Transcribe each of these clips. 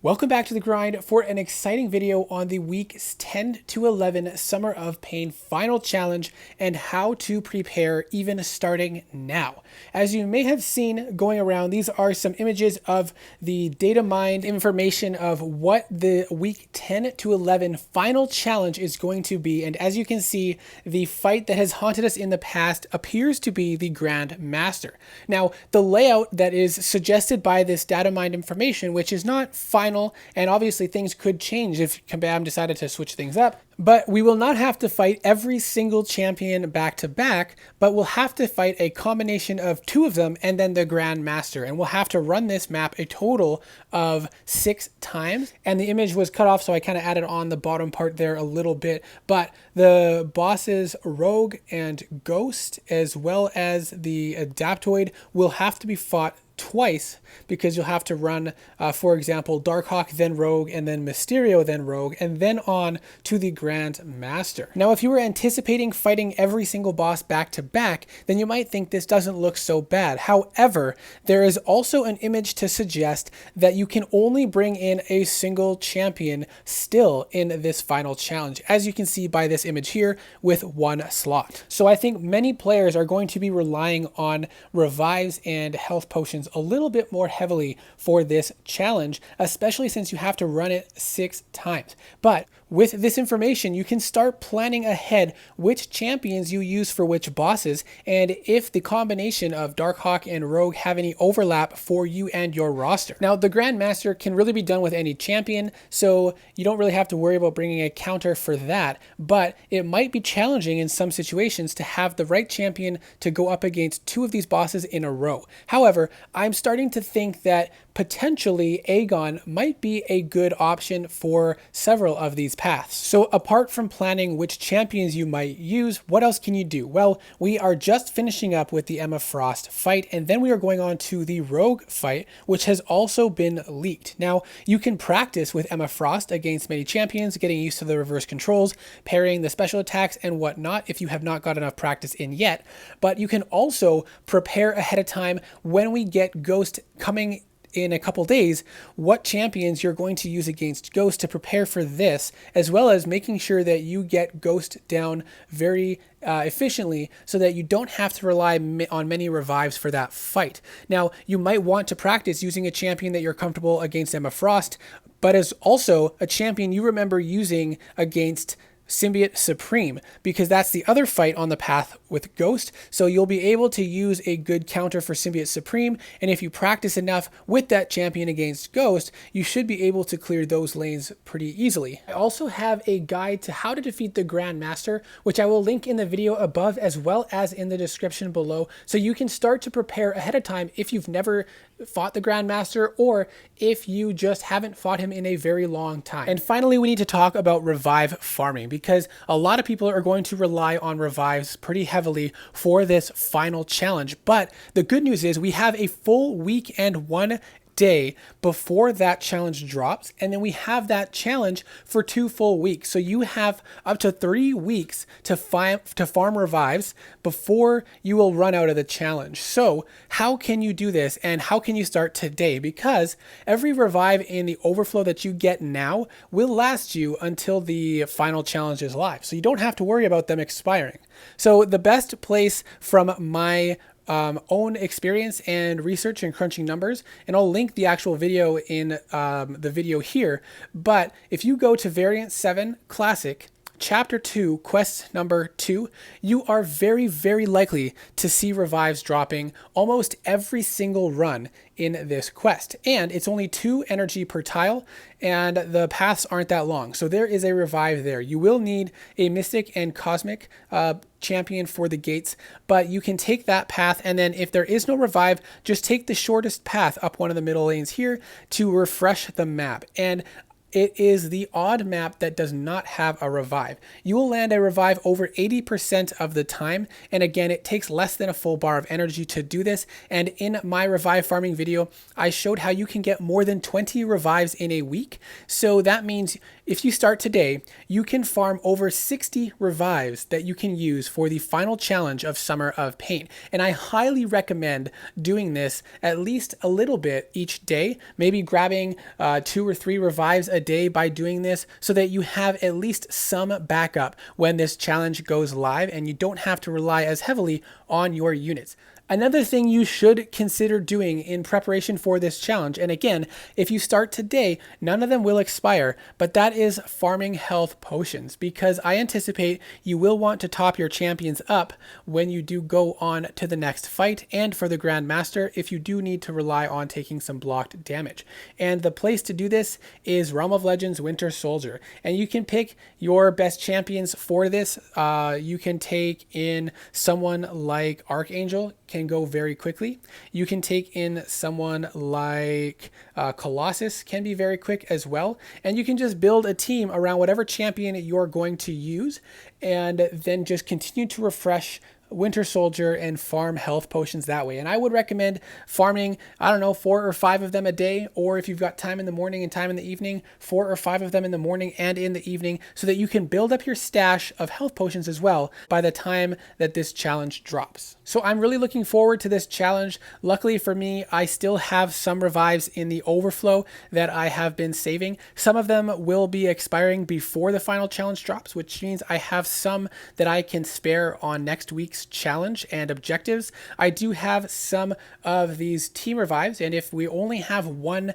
Welcome back to The Grind for an exciting video on the weeks 10 to 11 Summer of Pain Final Challenge and how to prepare even starting now. As you may have seen going around, these are some images of the data mined information of what the week 10 to 11 Final Challenge is going to be. And as you can see, the fight that has haunted us in the past appears to be the Grandmaster. Now, the layout that is suggested by this data mined information, which is not final, and obviously things could change if Kabam decided to switch things up, but we will not have to fight every single champion back to back, but we'll have to fight a combination of two of them and then the Grandmaster, and we'll have to run this map a total of 6 times. And the image was cut off, so I kind of added on the bottom part there a little bit, but the bosses Rogue and Ghost, as well as the Adaptoid, will have to be fought twice, because you'll have to run, for example, Darkhawk, then Rogue, and then Mysterio, then Rogue, and then on to the Grandmaster. Now, if you were anticipating fighting every single boss back to back, then you might think this doesn't look so bad. However, there is also an image to suggest that you can only bring in a single champion still in this final challenge, as you can see by this image here with 1 slot. So I think many players are going to be relying on revives and health potions a little bit more heavily for this challenge, especially since you have to run it 6 times. But with this information, you can start planning ahead which champions you use for which bosses, and if the combination of Darkhawk and Rogue have any overlap for you and your roster. Now, the Grandmaster can really be done with any champion, so you don't really have to worry about bringing a counter for that, but it might be challenging in some situations to have the right champion to go up against 2 of these bosses in a row. However, I'm starting to think that potentially Aegon might be a good option for several of these paths. So apart from planning which champions you might use, what else can you do? Well, we are just finishing up with the Emma Frost fight, and then we are going on to the Rogue fight, which has also been leaked. Now, you can practice with Emma Frost against many champions, getting used to the reverse controls, parrying the special attacks and whatnot if you have not got enough practice in yet, but you can also prepare ahead of time when we get Ghost coming in a couple days, what champions you're going to use against Ghost to prepare for this, as well as making sure that you get Ghost down very efficiently so that you don't have to rely on many revives for that fight. Now, you might want to practice using a champion that you're comfortable against Emma Frost, but as also a champion you remember using against Symbiote Supreme, because that's the other fight on the path with Ghost, so you'll be able to use a good counter for Symbiote Supreme, and if you practice enough with that champion against Ghost, you should be able to clear those lanes pretty easily. I also have a guide to how to defeat the Grandmaster, which I will link in the video above as well as in the description below, so you can start to prepare ahead of time if you've never fought the Grandmaster or if you just haven't fought him in a very long time. And finally, we need to talk about revive farming, because a lot of people are going to rely on revives pretty heavily for this final challenge. But the good news is we have a full week and 1 day before that challenge drops, and then we have that challenge for 2 full weeks. So you have up to 3 weeks to farm revives before you will run out of the challenge. So how can you do this, and how can you start today? Because every revive in the overflow that you get now will last you until the final challenge is live, so you don't have to worry about them expiring. So the best place from my own experience and research and crunching numbers, and I'll link the actual video in the video here, but if you go to Variant 7 Classic, Chapter 2, Quest number 2, you are very, very likely to see revives dropping almost every single run in this quest. And it's only 2 energy per tile, and the paths aren't that long. So there is a revive there. You will need a Mystic and Cosmic champion for the gates, but you can take that path, and then if there is no revive, just take the shortest path up one of the middle lanes here to refresh the map. And it is the odd map that does not have a revive. You will land a revive over 80% of the time, and again, it takes less than a full bar of energy to do this. And in my revive farming video, I showed how you can get more than 20 revives in a week. So that means if you start today, you can farm over 60 revives that you can use for the final challenge of Summer of Pain. And I highly recommend doing this at least a little bit each day, maybe grabbing 2 or 3 revives a day by doing this, so that you have at least some backup when this challenge goes live and you don't have to rely as heavily on your units. Another thing you should consider doing in preparation for this challenge, and again, if you start today, none of them will expire, but that is farming health potions, because I anticipate you will want to top your champions up when you do go on to the next fight, and for the Grandmaster, if you do need to rely on taking some blocked damage. And the place to do this is Realm of Legends Winter Soldier, and you can pick your best champions for this. You can take in someone like Archangel, can go very quickly. You can take in someone like Colossus, can be very quick as well. And you can just build a team around whatever champion you're going to use, and then just continue to refresh Winter Soldier and farm health potions that way. And I would recommend farming, I don't know, 4 or 5 of them a day, or if you've got time in the morning and time in the evening, 4 or 5 of them in the morning and in the evening, so that you can build up your stash of health potions as well by the time that this challenge drops. So I'm really looking forward to this challenge. Luckily for me, I still have some revives in the overflow that I have been saving. Some of them will be expiring before the final challenge drops, which means I have some that I can spare on next week's challenge and objectives. I do have some of these team revives, and if we only have one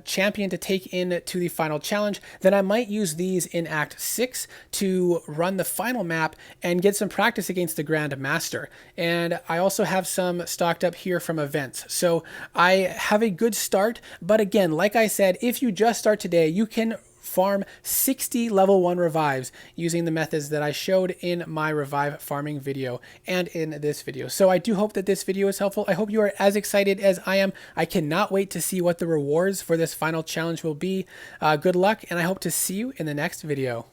champion to take in to the final challenge, then I might use these in Act 6 to run the final map and get some practice against the Grandmaster. And I also have some stocked up here from events. So I have a good start, but again, like I said, if you just start today, you can farm 60 level 1 revives using the methods that I showed in my revive farming video and in this video. So I do hope that this video is helpful. I hope you are as excited as I am. I cannot wait to see what the rewards for this final challenge will be. Good luck, and I hope to see you in the next video.